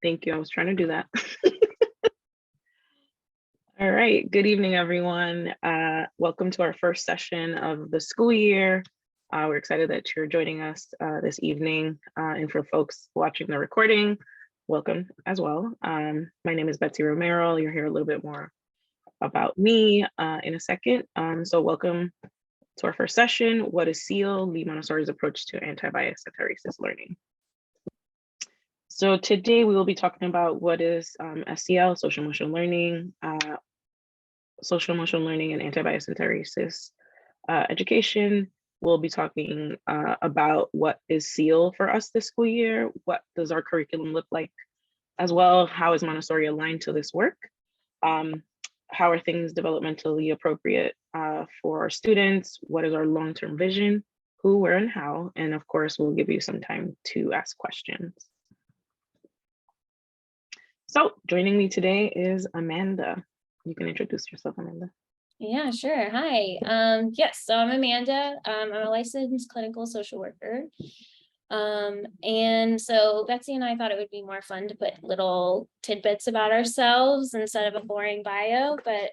Thank you. I was trying to do that. All right. Good evening, everyone. Welcome to our first session of the school year. We're excited that you're joining us this evening. And for folks watching the recording, welcome as well. My name is Betsy Romero. You'll hear a little bit more about me in a second. So welcome to our first session. What is SEEL? Lee Montessori's approach to anti-bias anti-racist learning. So today we will be talking about what is SEL, social emotional learning, and anti-bias anti-racist education. We'll be talking about what is SEAL for us this school year, what does our curriculum look like, as well, how is Montessori aligned to this work, how are things developmentally appropriate for our students, what is our long-term vision, who, where, and how, and of course, we'll give you some time to ask questions. So joining me today is Amanda. You can introduce yourself, Amanda. Yeah, sure. Hi. Yes, so I'm Amanda. I'm a licensed clinical social worker. And so Betsy and I thought it would be more fun to put little tidbits about ourselves instead of a boring bio, but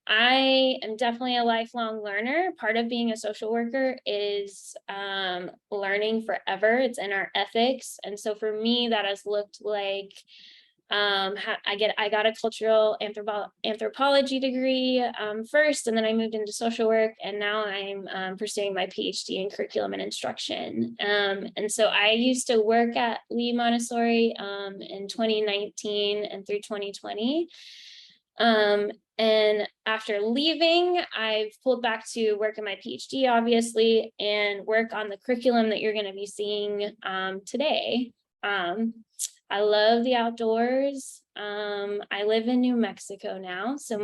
I am definitely a lifelong learner. Part of being a social worker is learning forever. It's in our ethics. And so for me, that has looked like I got a cultural anthropology degree first, and then I moved into social work, and now I'm pursuing my PhD in curriculum and instruction. And so I used to work at Lee Montessori in 2019 and through 2020. And after leaving, I've pulled back to work in my PhD, obviously, and work on the curriculum that you're going to be seeing today. I love the outdoors. I live in New Mexico now, so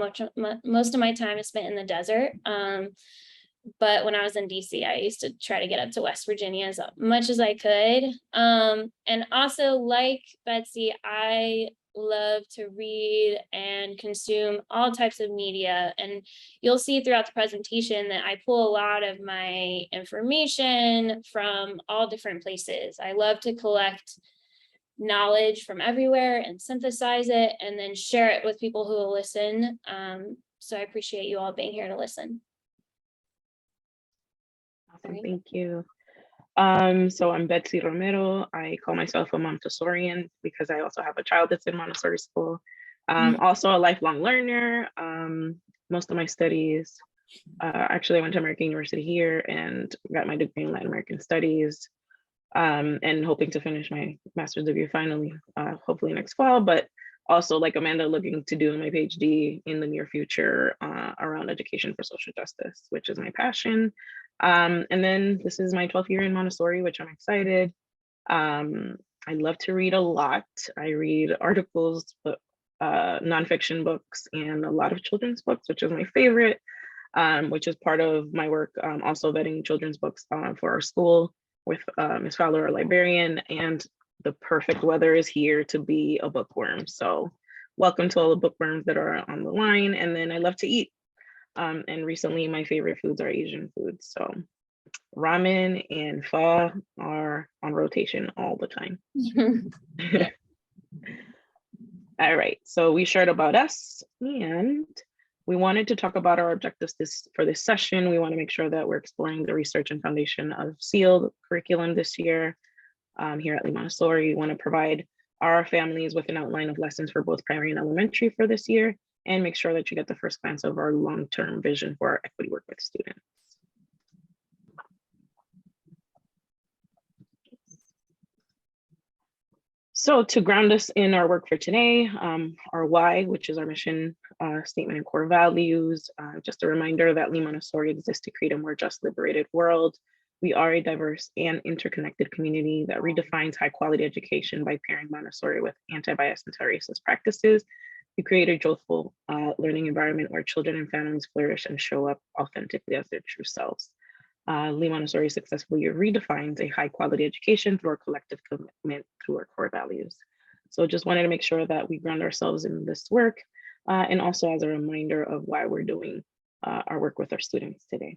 most of my time is spent in the desert. But when I was in DC, I used to try to get up to West Virginia as much as I could. And also, like Betsy, I love to read and consume all types of media. And you'll see throughout the presentation that I pull a lot of my information from all different places. I love to collect knowledge from everywhere and synthesize it and then share it with people who will listen. So I appreciate you all being here to listen. Awesome, thank you. So I'm Betsy Romero. I call myself a Montessorian because I also have a child that's in Montessori school. Also a lifelong learner. Most of my studies, actually I went to American University here and got my degree in Latin American Studies. And hoping to finish my master's degree finally, hopefully next fall, but also like Amanda, looking to do my PhD in the near future around education for social justice, which is my passion. And then this is my 12th year in Montessori, which I'm excited. I love to read a lot. I read articles, nonfiction books, and a lot of children's books, which is my favorite, which is part of my work, also vetting children's books for our school with Ms. Fowler, our librarian, and the perfect weather is here to be a bookworm. So welcome to all the bookworms that are on the line. And then I love to eat. And recently my favorite foods are Asian foods. So ramen and pho are on rotation all the time. All right, so we shared about us and we wanted to talk about our objectives for this session. We want to make sure that we're exploring the research and foundation of SEAL curriculum this year here at Lee Montessori. We want to provide our families with an outline of lessons for both primary and elementary for this year, and make sure that you get the first glance of our long-term vision for our equity work with students. So to ground us in our work for today, our why, which is our mission statement and core values, just a reminder that Lee Montessori exists to create a more just, liberated world. We are a diverse and interconnected community that redefines high quality education by pairing Montessori with anti-bias and anti-racist practices. We create a joyful learning environment where children and families flourish and show up authentically as their true selves. Lee Montessori successfully redefines a high quality education through our collective commitment through our core values. So just wanted to make sure that we ground ourselves in this work and also as a reminder of why we're doing our work with our students today.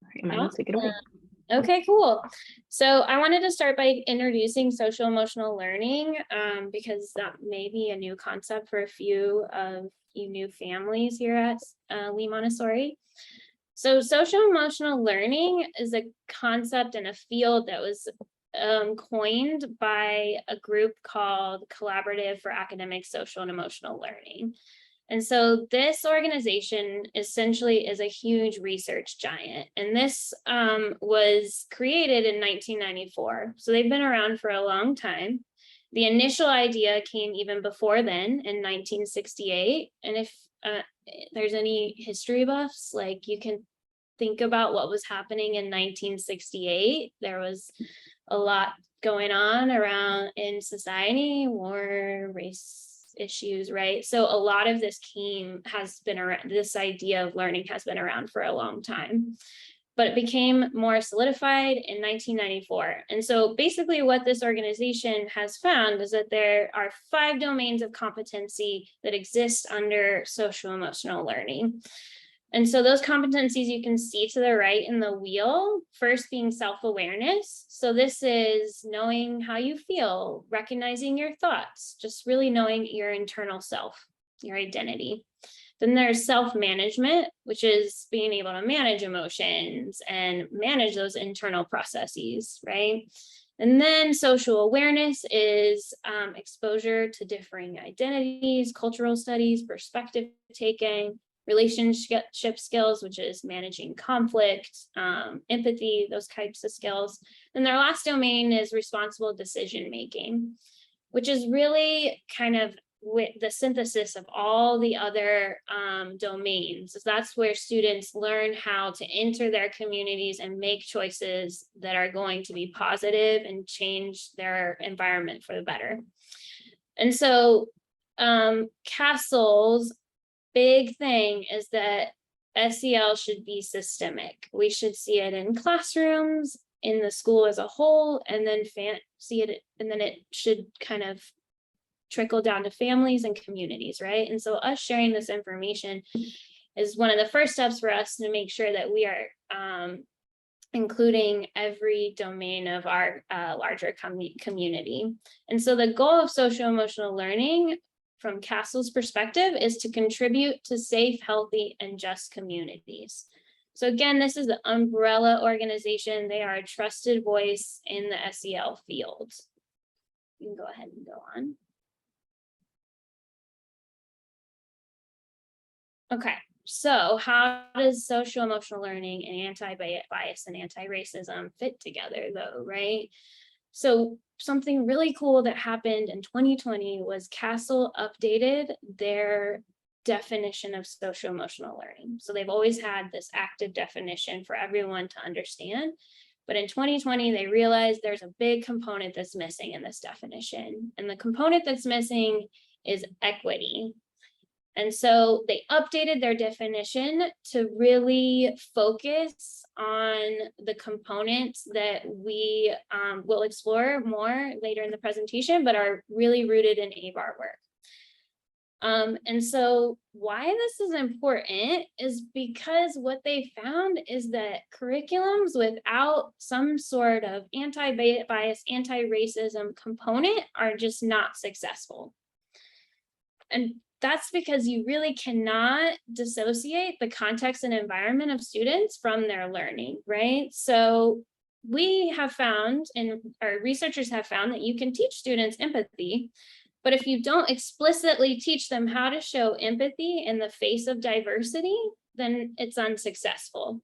All right, Amanda, take it away. Okay, cool. So I wanted to start by introducing social emotional learning because that may be a new concept for a few of you new families here at Lee Montessori. So social emotional learning is a concept and a field that was coined by a group called Collaborative for Academic, Social, and Emotional Learning. And so this organization essentially is a huge research giant. And this was created in 1994. So they've been around for a long time. The initial idea came even before then in 1968. And if there's any history buffs, like you can think about what was happening in 1968. There was a lot going on around in society, war, race issues, right? So a lot of this has been around, this idea of learning has been around for a long time, but it became more solidified in 1994. And so basically what this organization has found is that there are 5 domains of competency that exist under social emotional learning. And so those competencies you can see to the right in the wheel, first being self-awareness. So this is knowing how you feel, recognizing your thoughts, just really knowing your internal self, your identity. Then there's self-management, which is being able to manage emotions and manage those internal processes, right? And then social awareness is exposure to differing identities, cultural studies, perspective taking, relationship skills, which is managing conflict, empathy, those types of skills. And their last domain is responsible decision making, which is really kind of with the synthesis of all the other domains. That's where students learn how to enter their communities and make choices that are going to be positive and change their environment for the better. And so Castle's big thing is that SEL should be systemic. We should see it in classrooms, in the school as a whole, and then see it, and then it should kind of trickle down to families and communities, right? And so us sharing this information is one of the first steps for us to make sure that we are including every domain of our larger community. And so the goal of social emotional learning from Castle's perspective is to contribute to safe, healthy, and just communities. So again, this is the umbrella organization. They are a trusted voice in the SEL field. You can go ahead and go on. Okay, so how does social emotional learning and anti-bias and anti-racism fit together though, right? So something really cool that happened in 2020 was Castle updated their definition of social emotional learning. So they've always had this active definition for everyone to understand. But in 2020, they realized there's a big component that's missing in this definition. And the component that's missing is equity. And so they updated their definition to really focus on the components that we will explore more later in the presentation, but are really rooted in ABAR work. And so why this is important is because what they found is that curriculums without some sort of anti-bias, anti-racism component are just not successful. And that's because you really cannot dissociate the context and environment of students from their learning, right? So we have found, and our researchers have found, that you can teach students empathy, but if you don't explicitly teach them how to show empathy in the face of diversity, then it's unsuccessful.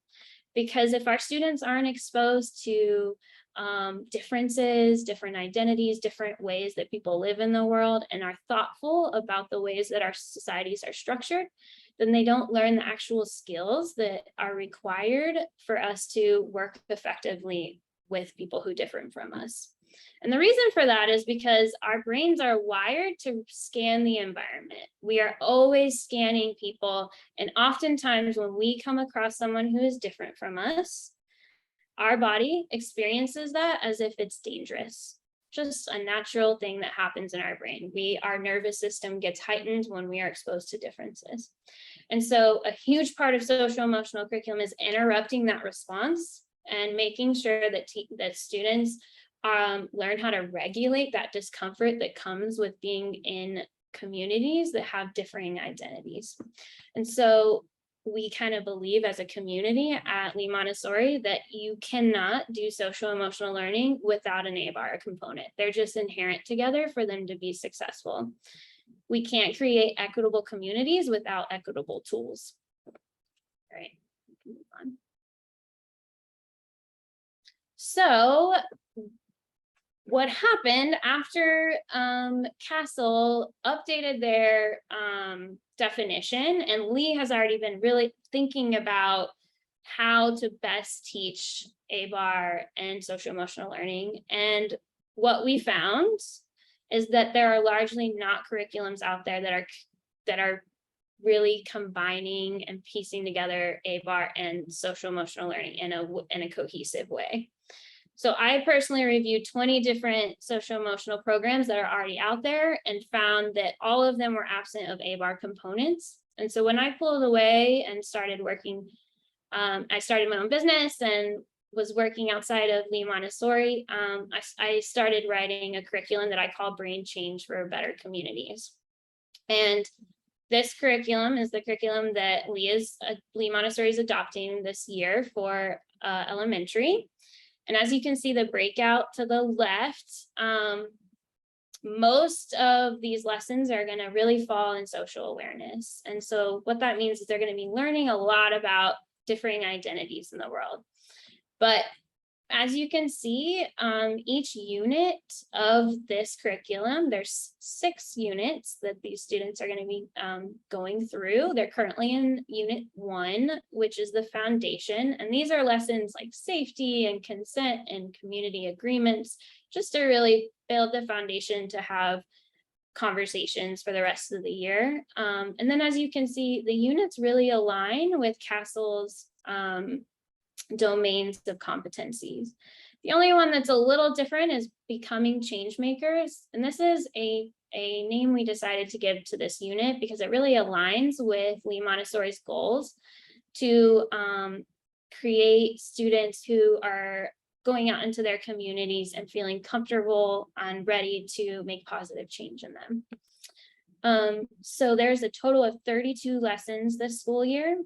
Because if our students aren't exposed to differences, different identities, different ways that people live in the world, and are thoughtful about the ways that our societies are structured, then they don't learn the actual skills that are required for us to work effectively with people who differ from us. And the reason for that is because our brains are wired to scan the environment. We are always scanning people. And oftentimes when we come across someone who is different from us, our body experiences that as if it's dangerous. Just a natural thing that happens in our brain. Our nervous system gets heightened when we are exposed to differences. And so a huge part of social emotional curriculum is interrupting that response and making sure that that students learn how to regulate that discomfort that comes with being in communities that have differing identities. And so we kind of believe as a community at Lee Montessori that you cannot do social emotional learning without an ABAR component. They're just inherent together for them to be successful. We can't create equitable communities without equitable tools. All right, we can move on. So what happened after Castle updated their definition, and Lee has already been really thinking about how to best teach ABAR and social emotional learning. And what we found is that there are largely not curriculums out there that are really combining and piecing together ABAR and social emotional learning in a cohesive way. So I personally reviewed 20 different social emotional programs that are already out there and found that all of them were absent of ABAR components. And so when I pulled away and started working, I started my own business and was working outside of Lee Montessori. I started writing a curriculum that I call Brain Change for Better Communities. And this curriculum is the curriculum that Lee Montessori is adopting this year for elementary. And as you can see, the breakout to the left, most of these lessons are going to really fall in social awareness. And so what that means is they're going to be learning a lot about differing identities in the world. But as you can see, each unit of this curriculum, there's 6 units that these students are going to be going through. They're currently in unit 1, which is the foundation. And these are lessons like safety and consent and community agreements, just to really build the foundation to have conversations for the rest of the year. And then as you can see, the units really align with Castle's domains of competencies. The only one that's a little different is becoming change makers. And this is a name we decided to give to this unit because it really aligns with Lee Montessori's goals to create students who are going out into their communities and feeling comfortable and ready to make positive change in them. So there's a total of 32 lessons this school year.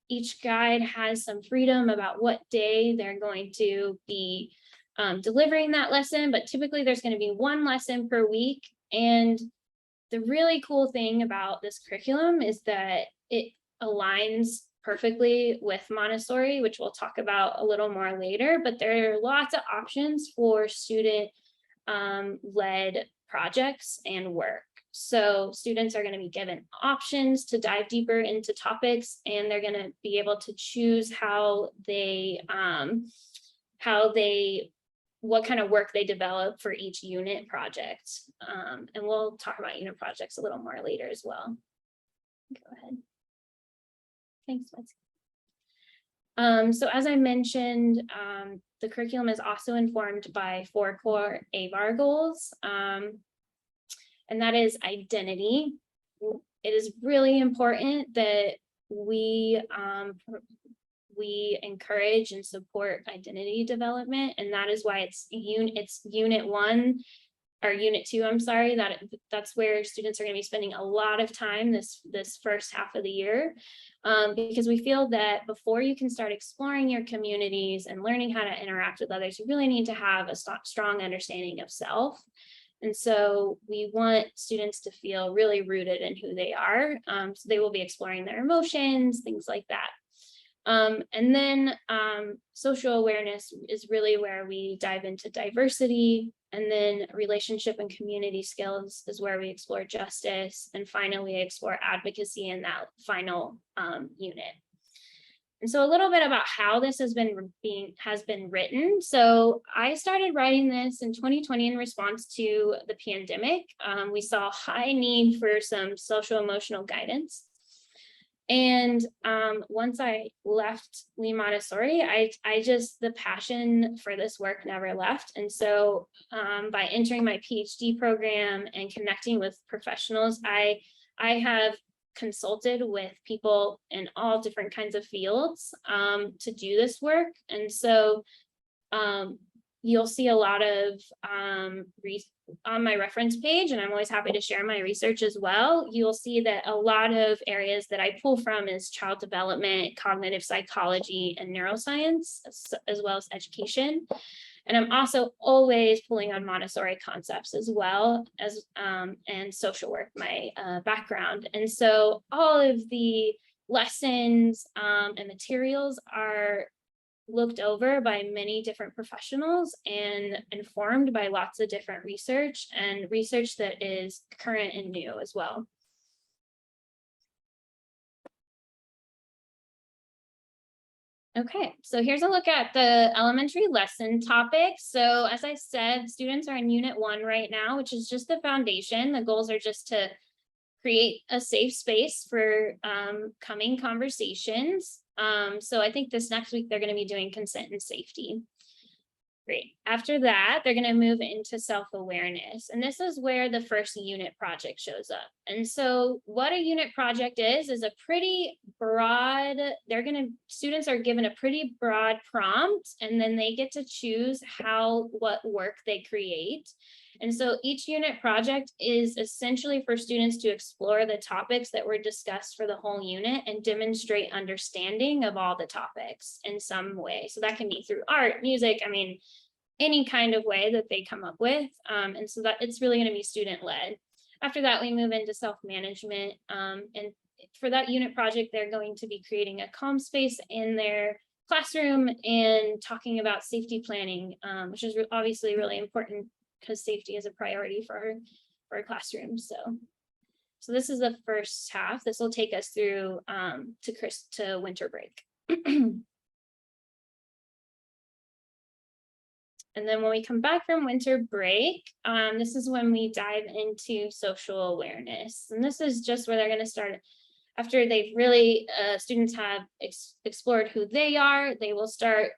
Each guide has some freedom about what day they're going to be delivering that lesson, but typically there's going to be 1 lesson per week. And the really cool thing about this curriculum is that it aligns perfectly with Montessori, which we'll talk about a little more later, but there are lots of options for student led projects and work. So students are going to be given options to dive deeper into topics, and they're going to be able to choose what kind of work they develop for each unit project. And we'll talk about unit projects a little more later as well. Go ahead. Thanks, Betsy. So as I mentioned, the curriculum is also informed by 4 core ABAR goals. And that is identity. It is really important that we encourage and support identity development, and that is why it's unit 1 or unit 2. I'm sorry, that's where students are going to be spending a lot of time this first half of the year, because we feel that before you can start exploring your communities and learning how to interact with others, you really need to have a strong understanding of self. And so we want students to feel really rooted in who they are. So they will be exploring their emotions, things like that. And then social awareness is really where we dive into diversity. And then relationship and community skills is where we explore justice. And finally, we explore advocacy in that final unit. And so a little bit about how this has been written. So I started writing this in 2020 in response to the pandemic. We saw a high need for some social emotional guidance. And once I left Lee Montessori, the passion for this work never left. And so by entering my PhD program and connecting with professionals, I have consulted with people in all different kinds of fields to do this work. And so you'll see a lot of on my reference page, and I'm always happy to share my research as well. You'll see that a lot of areas that I pull from is child development, cognitive psychology, and neuroscience, as well as education. And I'm also always pulling on Montessori concepts as well as and social work, my background. And so all of the lessons and materials are looked over by many different professionals and informed by lots of different research, and research that is current and new as well. Okay, so here's a look at the elementary lesson topics. So as I said, students are in Unit 1 right now, which is just the foundation. The goals are just to create a safe space for coming conversations. So I think this next week, they're going to be doing consent and safety. Great. After that, they're going to move into self-awareness. And this is where the first unit project shows up. And so what a unit project is a pretty broad, students are given a pretty broad prompt, and then they get to choose what work they create. And so each unit project is essentially for students to explore the topics that were discussed for the whole unit and demonstrate understanding of all the topics in some way. So that can be through art, music, I mean, any kind of way that they come up with. And so that it's really going to be student led. After that, we move into self-management. And for that unit project, they're going to be creating a calm space in their classroom and talking about safety planning, which is obviously really important because safety is a priority for our classrooms. So this is the first half. This will take us through to winter break. And then when we come back from winter break, this is when we dive into social awareness. And this is just where they're going to start. After they've really, students have explored who they are, they will start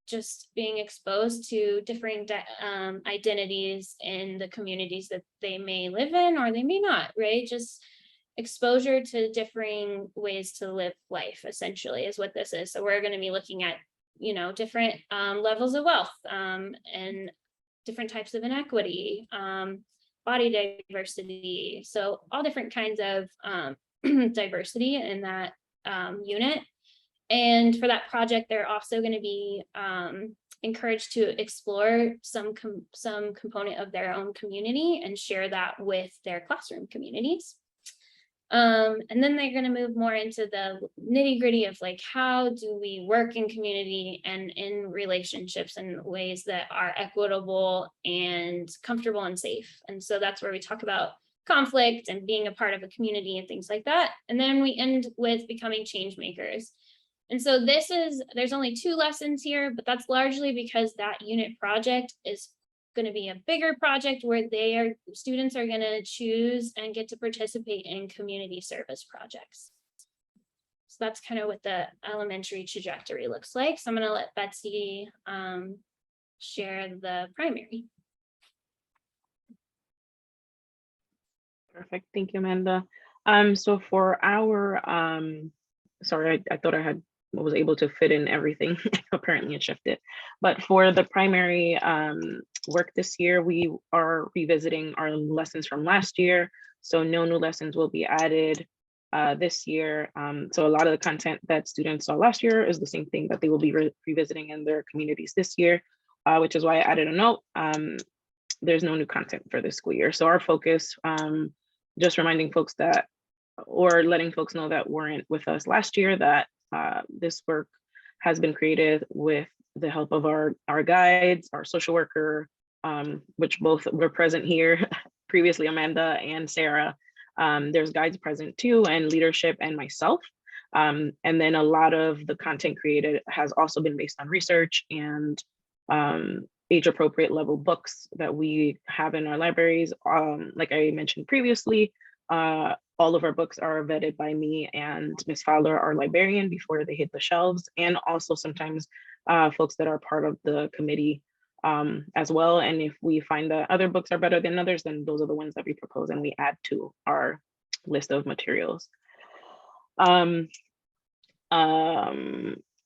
just being exposed to different identities in the communities that they may live in or they may not, right? Just exposure to differing ways to live life, essentially, is what this is. So we're going to be looking at, different levels of wealth and different types of inequity, body diversity. So all different kinds of diversity in that unit. And for that project, they're also going to be encouraged to explore some component of their own community and share that with their classroom communities. And then they're going to move more into the nitty gritty of like, how do we work in community and in relationships in ways that are equitable and comfortable and safe. And so that's where we talk about conflict and being a part of a community and things like that. And then we end with becoming change makers. And so there's only 2 lessons here, but that's largely because that unit project is going to be a bigger project where students are going to choose and get to participate in community service projects. So that's kind of what the elementary trajectory looks like. So I'm going to let Betsy share the primary. Perfect. Thank you, Amanda. So for our, sorry, I thought I was able to fit in everything. Apparently it shifted. But for the primary work this year, we are revisiting our lessons from last year. So no new lessons will be added this year. So a lot of the content that students saw last year is the same thing that they will be revisiting in their communities this year, which is why I added a note. There's no new content for this school year. So our focus, just reminding folks that, or letting folks know that weren't with us last year, that this work has been created with the help of our guides, our social worker, which both were present here, previously Amanda and Sarah. There's guides present too, and leadership and myself. And then a lot of the content created has also been based on research and age appropriate level books that we have in our libraries. Like I mentioned previously, all of our books are vetted by me and Ms. Fowler, our librarian, before they hit the shelves, and also sometimes folks that are part of the committee as well. And if we find that other books are better than others, then those are the ones that we propose and we add to our list of materials. Um,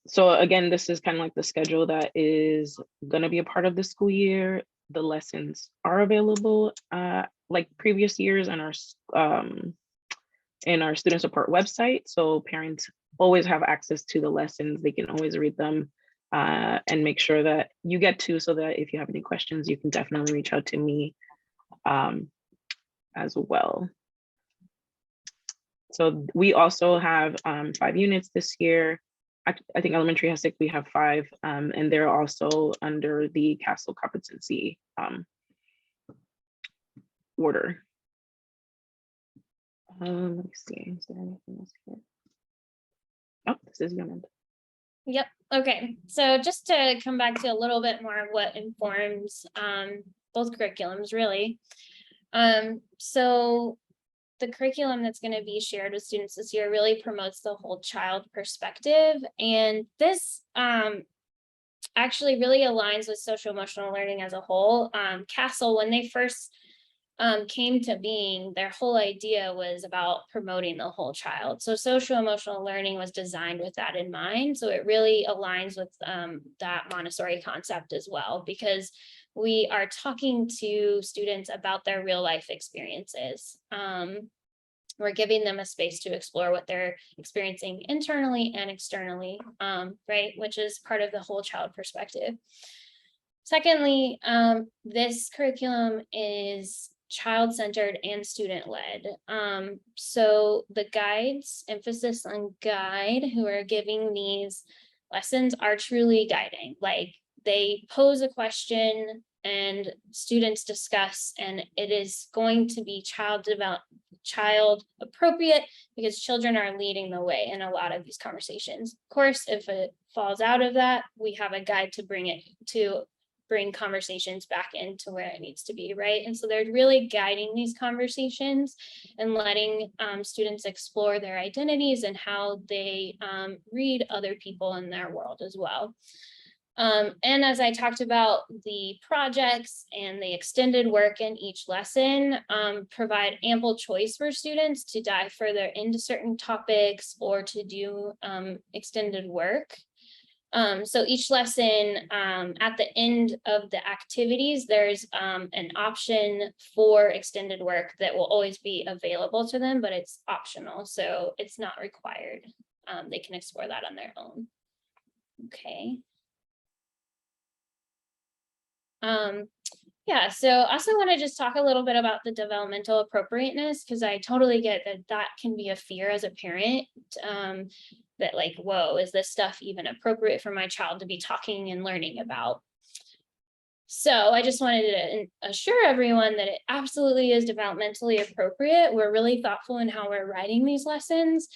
so again, this is kind of like the schedule that is going to be a part of the school year. The lessons are available like previous years on in our student support website. So parents always have access to the lessons. They can always read them and make sure that you get to, so that if you have any questions, you can definitely reach out to me as well. So we also have 5 units this year. I think elementary has 6, we have 5, and they're also under the CASEL competency order. Let me see, is there anything else here? Oh, this is your end. Yep. Okay. So just to come back to a little bit more of what informs both curriculums, really. So the curriculum that's going to be shared with students this year really promotes the whole child perspective. And this actually really aligns with social emotional learning as a whole. CASEL, when they first came to being, their whole idea was about promoting the whole child. So social emotional learning was designed with that in mind. So it really aligns with that Montessori concept as well, because we are talking to students about their real life experiences. We're giving them a space to explore what they're experiencing internally and externally, right? Which is part of the whole child perspective. Secondly, this curriculum is child-centered and student-led. So the guides, emphasis on guide, who are giving these lessons are truly guiding. Like, they pose a question and students discuss, and it is going to be child appropriate, because children are leading the way in a lot of these conversations. Of course, if it falls out of that, we have a guide to bring conversations back into where it needs to be, right? And so they're really guiding these conversations and letting students explore their identities and how they read other people in their world as well. And as I talked about, the projects and the extended work in each lesson provide ample choice for students to dive further into certain topics or to do extended work. So each lesson, at the end of the activities, there's an option for extended work that will always be available to them, but it's optional, so it's not required. They can explore that on their own. Okay. Yeah, so I also want to just talk a little bit about the developmental appropriateness, because I totally get that that can be a fear as a parent, that like, whoa, is this stuff even appropriate for my child to be talking and learning about? So I just wanted to assure everyone that it absolutely is developmentally appropriate. We're really thoughtful in how we're writing these lessons.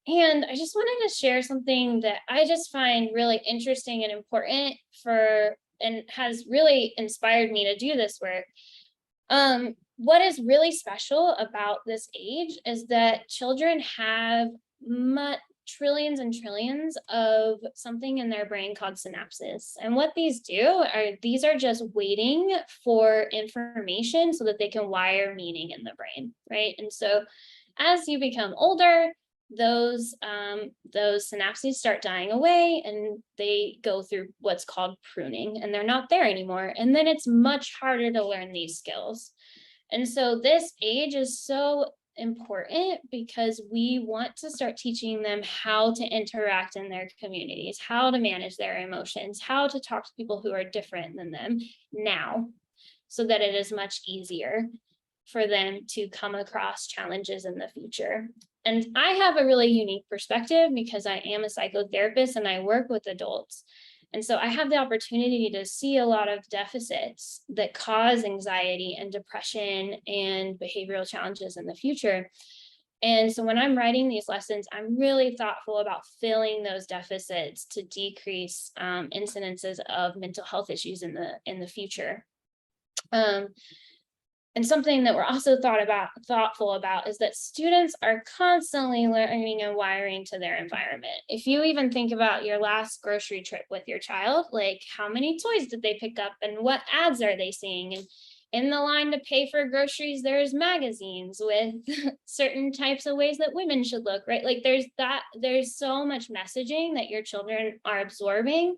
And I just wanted to share something that I just find really interesting and important and has really inspired me to do this work. What is really special about this age is that children have trillions and trillions of something in their brain called synapses. And what these are just waiting for information so that they can wire meaning in the brain, right? And so as you become older, those synapses start dying away and they go through what's called pruning, and they're not there anymore. And then it's much harder to learn these skills. And so this age is so important because we want to start teaching them how to interact in their communities, how to manage their emotions, how to talk to people who are different than them now, so that it is much easier for them to come across challenges in the future. And I have a really unique perspective because I am a psychotherapist and I work with adults. And so I have the opportunity to see a lot of deficits that cause anxiety and depression and behavioral challenges in the future. And so when I'm writing these lessons, I'm really thoughtful about filling those deficits to decrease incidences of mental health issues in the future. And something that we're also thoughtful about is that students are constantly learning and wiring to their environment. If you even think about your last grocery trip with your child, like how many toys did they pick up and what ads are they seeing? in the line to pay for groceries, there's magazines with certain types of ways that women should look, right? Like there's so much messaging that your children are absorbing.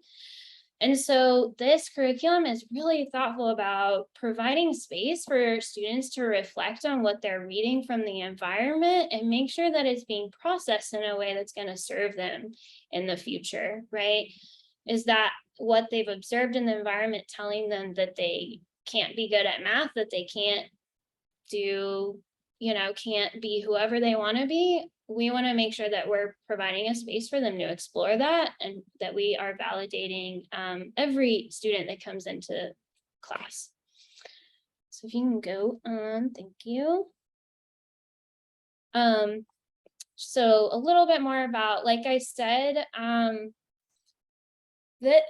And so this curriculum is really thoughtful about providing space for students to reflect on what they're reading from the environment and make sure that it's being processed in a way that's going to serve them in the future, right? Is that what they've observed in the environment telling them that they can't be good at math, that they can't do, can't be whoever they want to be? We want to make sure that we're providing a space for them to explore that, and that we are validating every student that comes into class. So if you can go on, thank you. So a little bit more about, like I said, that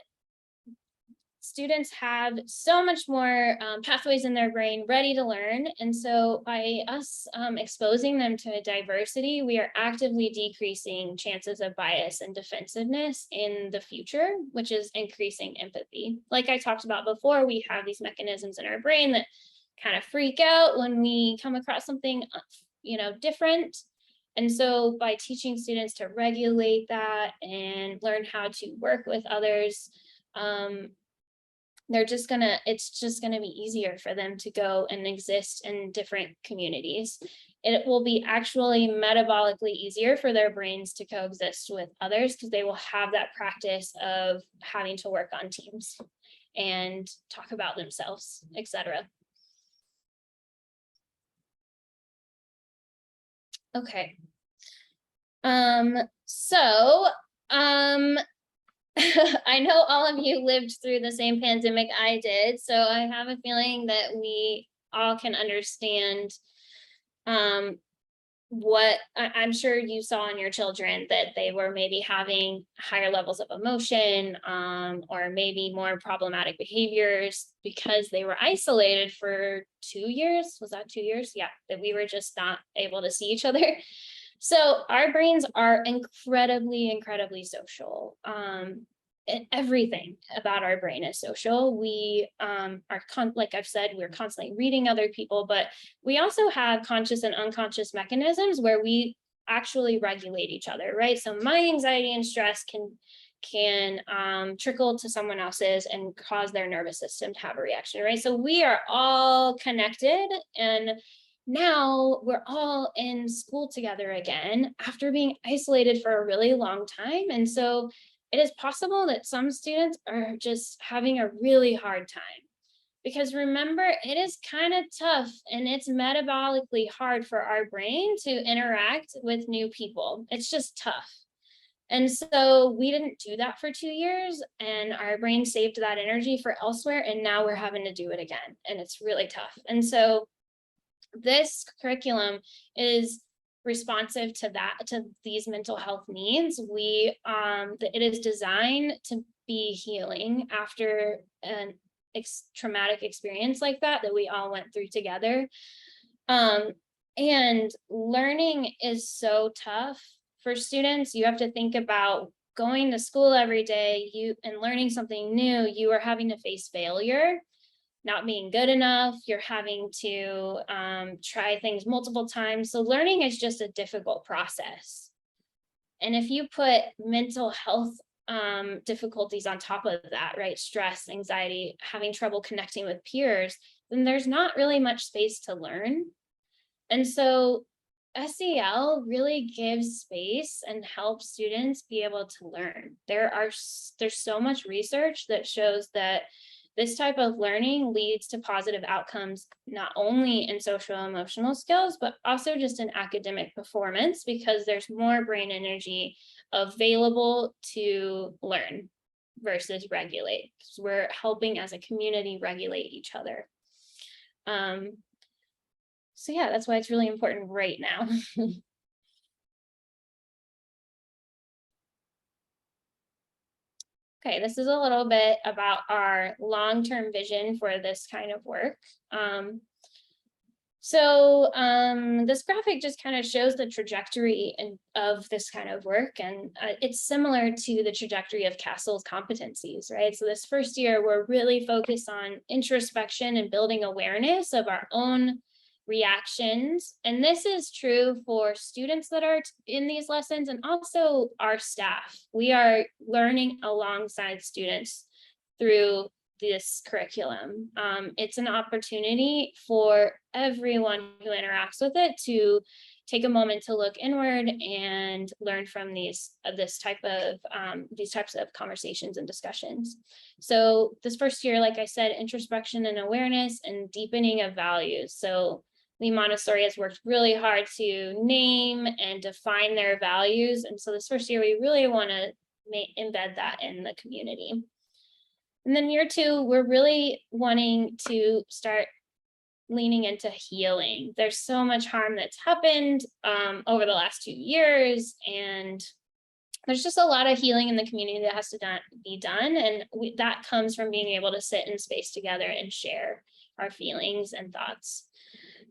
students have so much more pathways in their brain ready to learn. And so by us exposing them to diversity, we are actively decreasing chances of bias and defensiveness in the future, which is increasing empathy. Like I talked about before, we have these mechanisms in our brain that kind of freak out when we come across something, different. And so by teaching students to regulate that and learn how to work with others, it's just gonna be easier for them to go and exist in different communities. It will be actually metabolically easier for their brains to coexist with others because they will have that practice of having to work on teams and talk about themselves, etc. Okay. I know all of you lived through the same pandemic I did, so I have a feeling that we all can understand what I'm sure you saw in your children, that they were maybe having higher levels of emotion, or maybe more problematic behaviors because they were isolated for 2 years. Was that 2 years? Yeah, that we were just not able to see each other. So our brains are incredibly social. And everything about our brain is social. We like I've said, we're constantly reading other people, but we also have conscious and unconscious mechanisms where we actually regulate each other, right? So my anxiety and stress can trickle to someone else's and cause their nervous system to have a reaction, right? So we are all connected, and now we're all in school together again after being isolated for a really long time. And so it is possible that some students are just having a really hard time, because remember, it is kind of tough and it's metabolically hard for our brain to interact with new people. It's just tough. And so we didn't do that for 2 years, and our brain saved that energy for elsewhere. And now we're having to do it again. And it's really tough. And so this curriculum is responsive to these mental health needs. It is designed to be healing after an traumatic experience like that we all went through together. And learning is so tough for students. You have to think about going to school every day, and learning something new. You are having to face failure, not being good enough. You're having to try things multiple times. So learning is just a difficult process. And if you put mental health difficulties on top of that, right? Stress, anxiety, having trouble connecting with peers, then there's not really much space to learn. And so SEL really gives space and helps students be able to learn. There's so much research that shows that this type of learning leads to positive outcomes, not only in social emotional skills, but also just in academic performance, because there's more brain energy available to learn versus regulate. Because we're helping as a community regulate each other. So yeah, that's why it's really important right now. Okay, this is a little bit about our long-term vision for this kind of work. So this graphic just kind of shows the trajectory of this kind of work, and it's similar to the trajectory of Castle's competencies, right? So this first year, we're really focused on introspection and building awareness of our own reactions. And this is true for students that are in these lessons and also our staff. We are learning alongside students through this curriculum. It's an opportunity for everyone who interacts with it to take a moment to look inward and learn from these types of conversations and discussions. So this first year, like I said, introspection and awareness and deepening of values. So Lee Montessori has worked really hard to name and define their values. And so this first year, we really want to embed that in the community. And then year two, we're really wanting to start leaning into healing. There's so much harm that's happened over the last 2 years, and there's just a lot of healing in the community that has to be done. And that comes from being able to sit in space together and share our feelings and thoughts.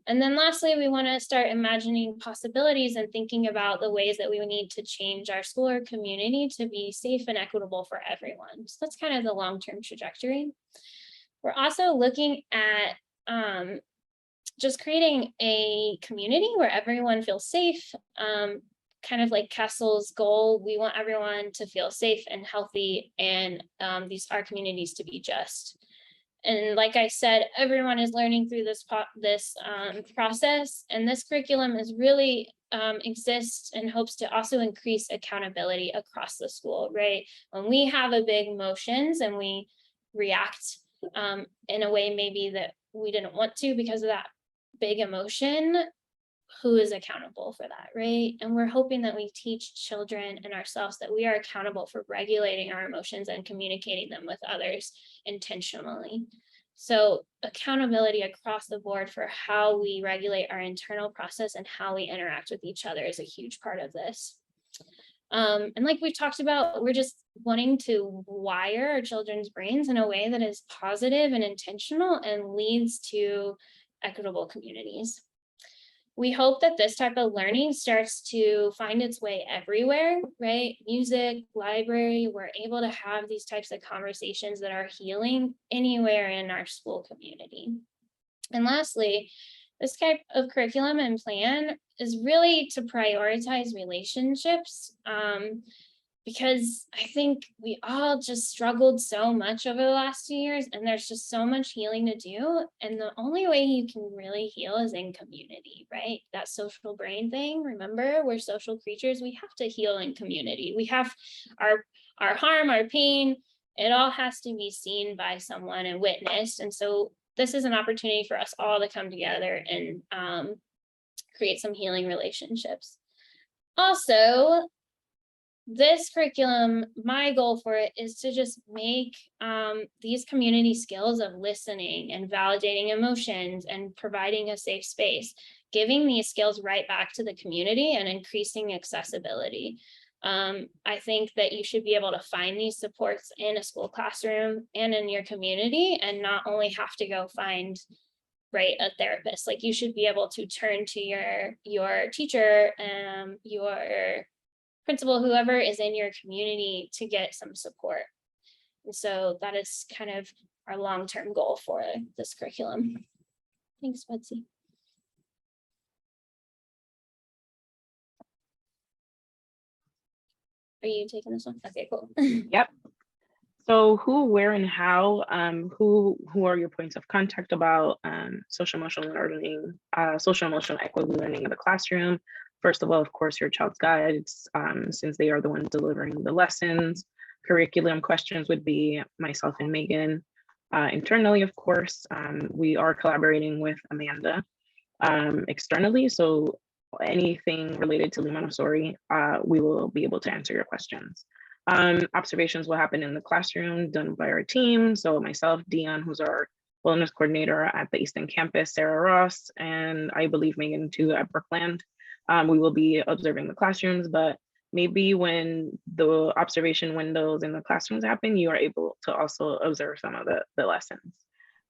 And then lastly, we want to start imagining possibilities and thinking about the ways that we need to change our school or community to be safe and equitable for everyone. So that's kind of the long-term trajectory. We're also looking at just creating a community where everyone feels safe, kind of like Castle's goal. We want everyone to feel safe and healthy, and our communities to be just. And like I said, everyone is learning through this process, and this curriculum is really exists and hopes to also increase accountability across the school, right? When we have a big emotions and we react in a way maybe that we didn't want to because of that big emotion, who is accountable for that, right? And we're hoping that we teach children and ourselves that we are accountable for regulating our emotions and communicating them with others intentionally. So accountability across the board for how we regulate our internal process and how we interact with each other is a huge part of this. And like we've talked about, we're just wanting to wire our children's brains in a way that is positive and intentional and leads to equitable communities. We hope that this type of learning starts to find its way everywhere, right? Music, library, we're able to have these types of conversations that are healing anywhere in our school community. And lastly, this type of curriculum and plan is really to prioritize relationships, because I think we all just struggled so much over the last 2 years, and there's just so much healing to do. And the only way you can really heal is in community, right? That social brain thing, remember, we're social creatures. We have to heal in community. We have our harm, our pain, it all has to be seen by someone and witnessed. And so this is an opportunity for us all to come together and create some healing relationships. Also, this curriculum, my goal for it is to just make these community skills of listening and validating emotions and providing a safe space, giving these skills right back to the community and increasing accessibility. I think that you should be able to find these supports in a school classroom and in your community, and not only have to go find a therapist. Like, you should be able to turn to your teacher, your principal, whoever is in your community, to get some support. And so that is kind of our long-term goal for this curriculum. Thanks, Betsy. Are you taking this one? Okay, cool. Yep. So who, where, and how, who are your points of contact about social emotional learning, social emotional equity learning in the classroom? First of all, of course, your child's guides, since they are the ones delivering the lessons. Curriculum questions would be myself and Megan. Internally, of course, we are collaborating with Amanda externally. So anything related to Lee Montessori, we will be able to answer your questions. Observations will happen in the classroom done by our team. So myself, Dion, who's our wellness coordinator at the Easton campus, Sarah Ross, and I believe Megan too at Brookland. We will be observing the classrooms, but maybe when the observation windows in the classrooms happen, you are able to also observe some of the lessons.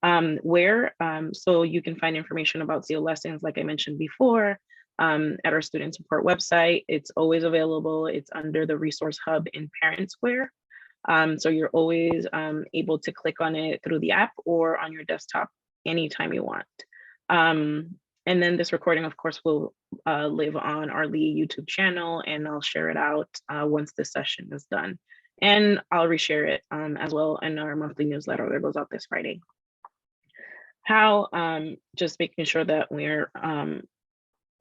So you can find information about SEAL lessons, like I mentioned before, at our student support website. It's always available. It's under the resource hub in Parent Square. So you're always able to click on it through the app or on your desktop anytime you want. And then this recording, of course, will live on our Lee YouTube channel, and I'll share it out once this session is done. And I'll reshare it as well in our monthly newsletter that goes out this Friday. How, just making sure that we're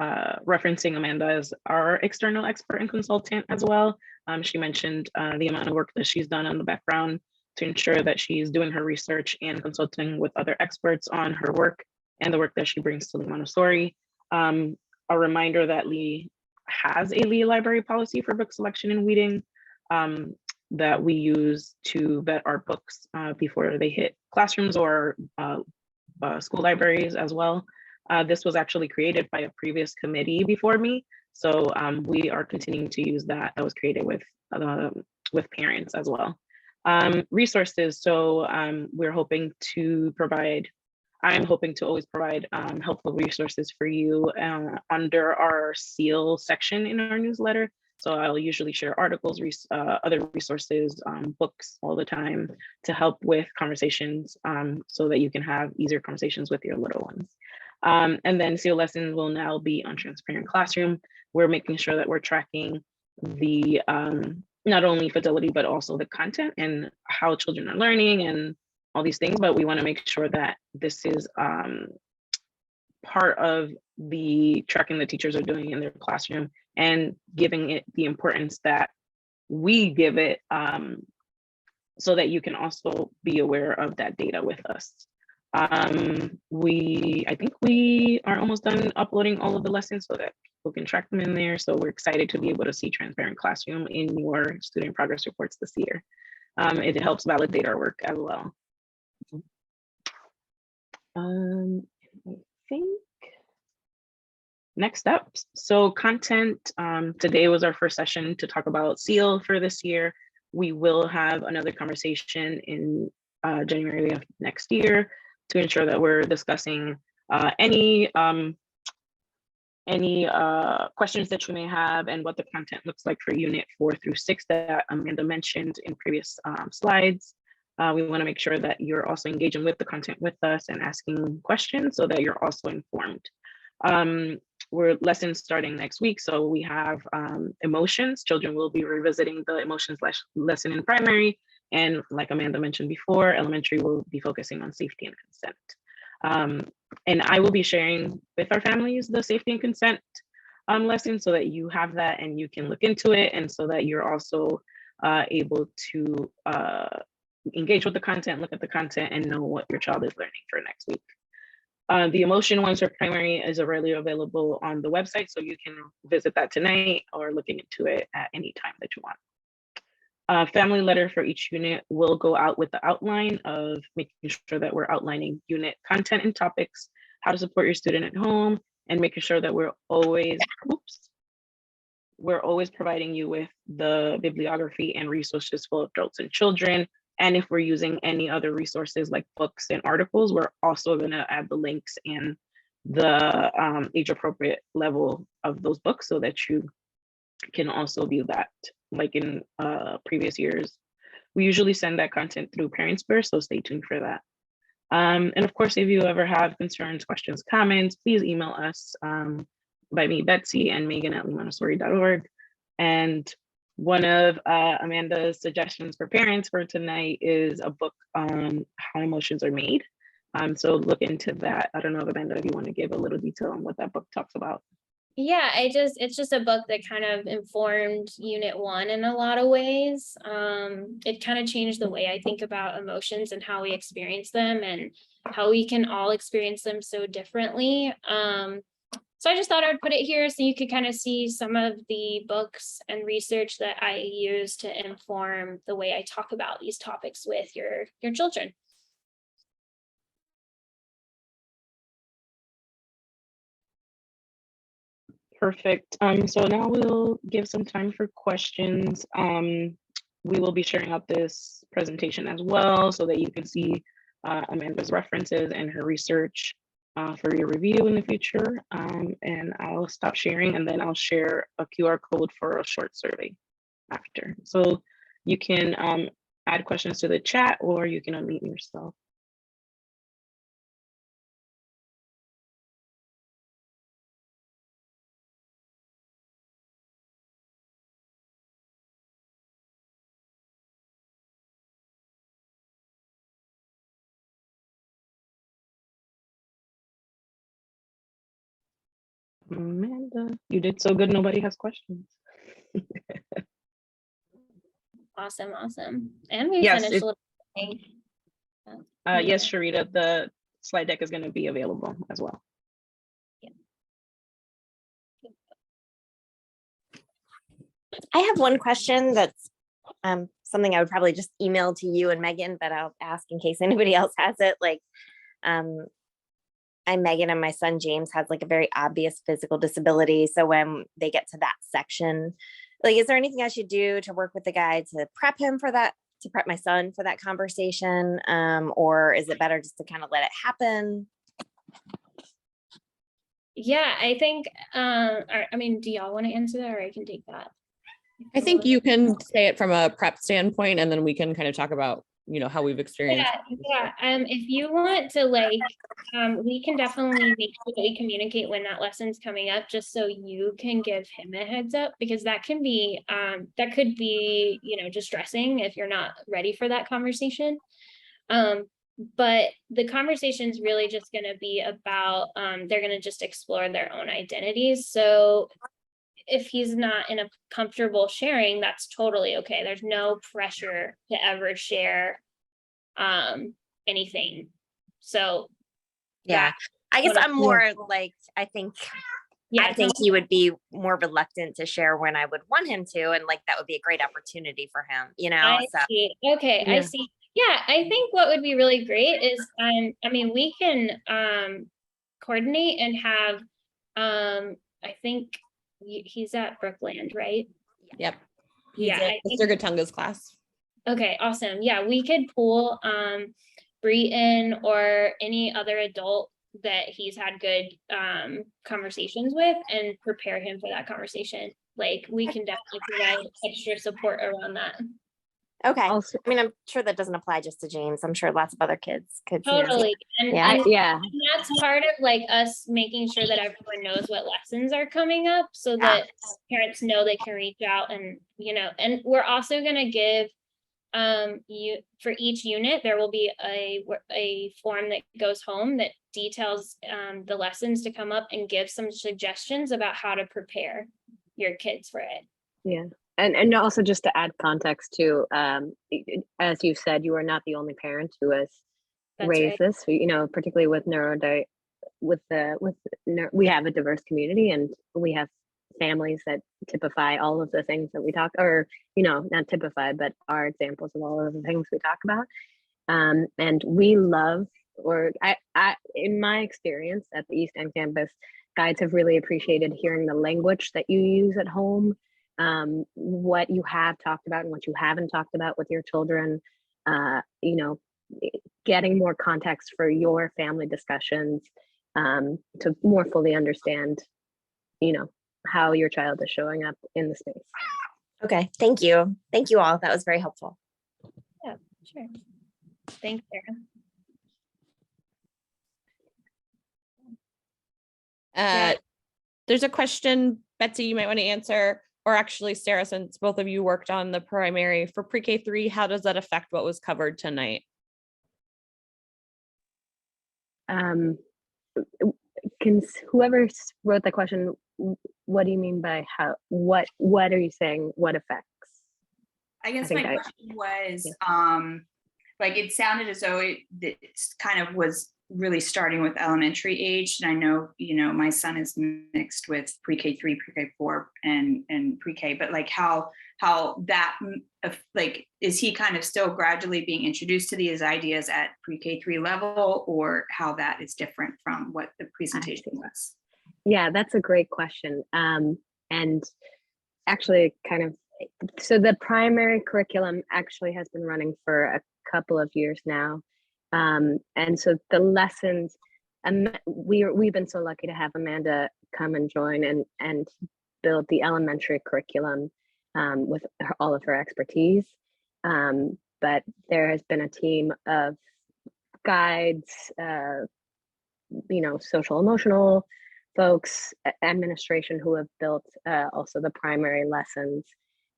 referencing Amanda as our external expert and consultant as well. She mentioned the amount of work that she's done on the background to ensure that she's doing her research and consulting with other experts on her work and the work that she brings to Lee Montessori. A reminder that Lee has a Lee library policy for book selection and weeding that we use to vet our books before they hit classrooms or school libraries as well. This was actually created by a previous committee before me. So we are continuing to use that. That was created with parents as well. Resources, so we're hoping to provide, I'm hoping to always provide helpful resources for you under our SEAL section in our newsletter. So I'll usually share articles, other resources, books all the time to help with conversations so that you can have easier conversations with your little ones. And then SEAL lessons will now be on Transparent Classroom. We're making sure that we're tracking the not only fidelity, but also the content and how children are learning and all these things, but we want to make sure that this is part of the tracking the teachers are doing in their classroom and giving it the importance that we give it so that you can also be aware of that data with us. I think we are almost done uploading all of the lessons so that people can track them in there. So we're excited to be able to see Transparent Classroom in your student progress reports this year. It helps validate our work as well. I think next up, so content. Today was our first session to talk about SEAL for this year. We will have another conversation in January of next year to ensure that we're discussing any questions that you may have and what the content looks like for Unit 4 through 6 that Amanda mentioned in previous slides. We want to make sure that you're also engaging with the content with us and asking questions so that you're also informed. We're lessons starting next week. So we have emotions. Children will be revisiting the emotions lesson in primary. And like Amanda mentioned before, elementary will be focusing on safety and consent. And I will be sharing with our families the safety and consent lesson so that you have that and you can look into it, and so that you're also able to engage with the content, look at the content, and know what your child is learning for next week. The emotion ones for primary is already available on the website, so you can visit that tonight or looking into it at any time that you want. Family letter for each unit will go out with the outline of making sure that we're outlining unit content and topics, how to support your student at home, and making sure that we're always providing you with the bibliography and resources for adults and children. And if we're using any other resources like books and articles, we're also going to add the links and the age appropriate level of those books so that you can also view that. Like in previous years, we usually send that content through Parent Square, so stay tuned for that. And of course, if you ever have concerns, questions, comments, please email us by me, Betsy, and Megan at leemontessori.org. And one of Amanda's suggestions for parents for tonight is a book on how emotions are made. So look into that. I don't know, Amanda, if you want to give a little detail on what that book talks about. Yeah, it's just a book that kind of informed Unit 1 in a lot of ways. It kind of changed the way I think about emotions and how we experience them and how we can all experience them so differently. So I just thought I'd put it here so you could kind of see some of the books and research that I use to inform the way I talk about these topics with your children. Perfect. So now we'll give some time for questions. We will be sharing out this presentation as well so that you can see Amanda's references and her research for your review in the future. And I'll stop sharing, and then I'll share a QR code for a short survey after. So you can add questions to the chat, or you can unmute yourself. Amanda, you did so good, nobody has questions. Awesome, awesome. And we Yes, finished a little thing. yes, Sharita, the slide deck is going to be available as well. I have one question that's something I would probably just email to you and Megan, but I'll ask in case anybody else has it. Like, I'm Megan, and my son James has like a very obvious physical disability. So when they get to that section, like, is there anything I should do to work with the guy to prep him for that, to prep my son for that conversation? Or is it better just to kind of let it happen? Yeah, I think, I mean, do y'all want to answer that, or I can take that? I think you can say it from a prep standpoint, and then we can kind of talk about, you know, how we've experienced. Yeah. If you want to, like, we can definitely make sure that we communicate when that lesson's coming up, just so you can give him a heads up, because that can be, that could be, you know, distressing if you're not ready for that conversation. But the conversation is really just going to be about, they're going to just explore their own identities. So if he's not in a comfortable sharing, that's totally okay. There's no pressure to ever share anything. So Yeah, I guess I'm more like, I think he would be more reluctant to share when I would want him to, and like that would be a great opportunity for him, you know. I see. Okay, I see. Yeah, I think what would be really great is, I mean, we can coordinate and have, I think he's at Brookland, right? Yep. Yeah, Mr. Gatunga's class. Okay, awesome. Yeah, we could pull Breton or any other adult that he's had good conversations with and prepare him for that conversation. Like, we can definitely provide extra support around that. Okay. Also, I mean, I'm sure that doesn't apply just to James. I'm sure lots of other kids could. Totally. And and that's part of like us making sure that everyone knows what lessons are coming up, so that parents know they can reach out, and, you know, and we're also going to give you, for each unit, there will be a form that goes home that details the lessons to come up and give some suggestions about how to prepare your kids for it. Yeah. And also, just to add context too, as you said, you are not the only parent who has raised this, you know, particularly with we have a diverse community, and we have families that typify all of the things that we talk, or, you know, not typify, but are examples of all of the things we talk about. And we love, or I, in my experience at the East End campus, guides have really appreciated hearing the language that you use at home, what you have talked about and what you haven't talked about with your children, you know, getting more context for your family discussions, to more fully understand, you know, how your child is showing up in the space. Okay, thank you. Thank you all. That was very helpful. Yeah, sure. Thanks, Sarah. There's a question, Betsy, you might want to answer, or actually Sarah, since both of you worked on the primary for pre-K 3, how does that affect what was covered tonight? Can whoever wrote the question, what do you mean by how, what are you saying, what effects? I guess my question was, like, it sounded as though it kind of was really starting with elementary age. And I know, you know, my son is mixed with pre-K 3, pre-K 4 and pre-K, but like how that, like, is he kind of still gradually being introduced to these ideas at pre-K 3 level, or how that is different from what the presentation was? Yeah, that's a great question. And actually kind of, so the primary curriculum actually has been running for a couple of years now. And so the lessons, we've been so lucky to have Amanda come and join and build the elementary curriculum with all of her expertise. But there has been a team of guides, social emotional folks, administration, who have built also the primary lessons.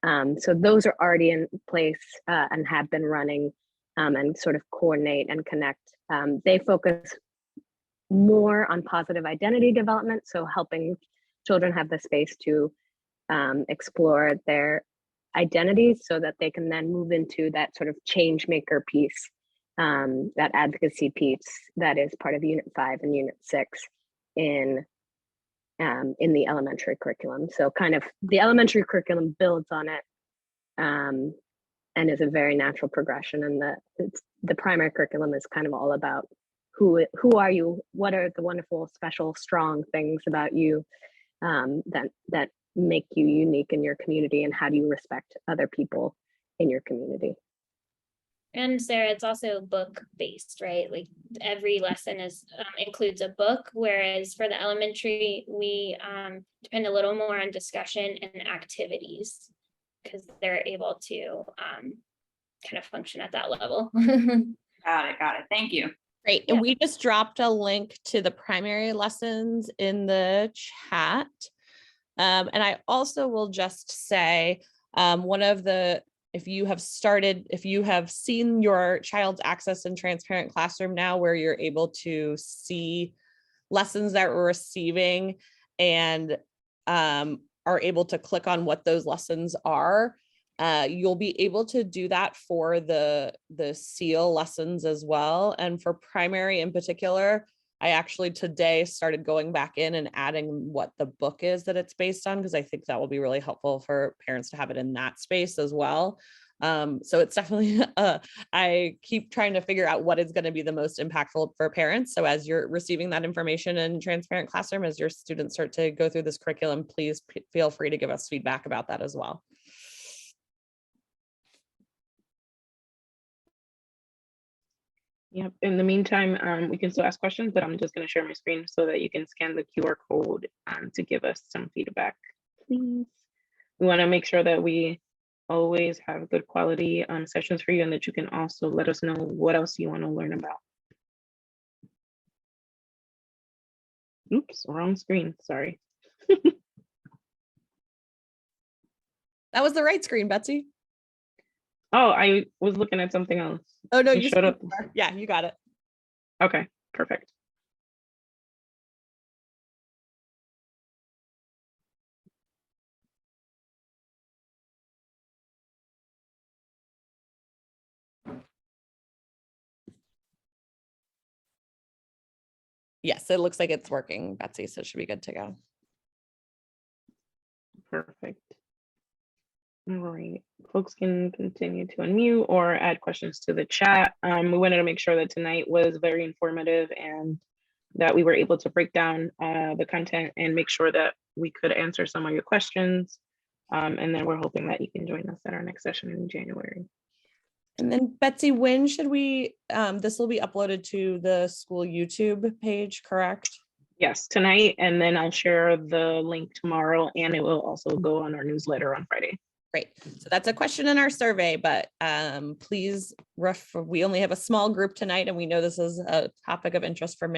So those are already in place and have been running and sort of coordinate and connect. They focus more on positive identity development, so helping children have the space to explore their identities so that they can then move into that sort of change maker piece, that advocacy piece that is part of Unit 5 and Unit 6 in the elementary curriculum. So kind of the elementary curriculum builds on it and is a very natural progression. And the primary curriculum is kind of all about who are you, what are the wonderful, special, strong things about you that make you unique in your community, and how do you respect other people in your community. And Sarah, it's also book based, right? Like every lesson includes a book, whereas for the elementary, we depend a little more on discussion and activities because they're able to kind of function at that level. Got it. Thank you. Great. And we just dropped a link to the primary lessons in the chat. And I also will just say if you have seen your child's Access and Transparent Classroom now, where you're able to see lessons that we're receiving and are able to click on what those lessons are, you'll be able to do that for the SEEL lessons as well. And for primary in particular, I actually today started going back in and adding what the book is that it's based on, because I think that will be really helpful for parents to have it in that space as well. So it's definitely, I keep trying to figure out what is going to be the most impactful for parents. So as you're receiving that information in Transparent Classroom, as your students start to go through this curriculum, please feel free to give us feedback about that as well. Yep. In the meantime, we can still ask questions, but I'm just going to share my screen so that you can scan the QR code to give us some feedback, please. We want to make sure that we always have good quality sessions for you, and that you can also let us know what else you want to learn about. Oops, wrong screen. Sorry. That was the right screen, Betsy. Oh, I was looking at something else. Oh, no, It you showed up. Yeah, you got it. Okay, perfect. Yes, it looks like it's working, Betsy, so it should be good to go. Perfect. All right, folks can continue to unmute or add questions to the chat. We wanted to make sure that tonight was very informative and that we were able to break down the content and make sure that we could answer some of your questions. And then we're hoping that you can join us at our next session in January. And then Betsy, when should we, this will be uploaded to the school YouTube page, correct? Yes, tonight, and then I'll share the link tomorrow, and it will also go on our newsletter on Friday. Great. So that's a question in our survey, but please, we only have a small group tonight, and we know this is a topic of interest for many.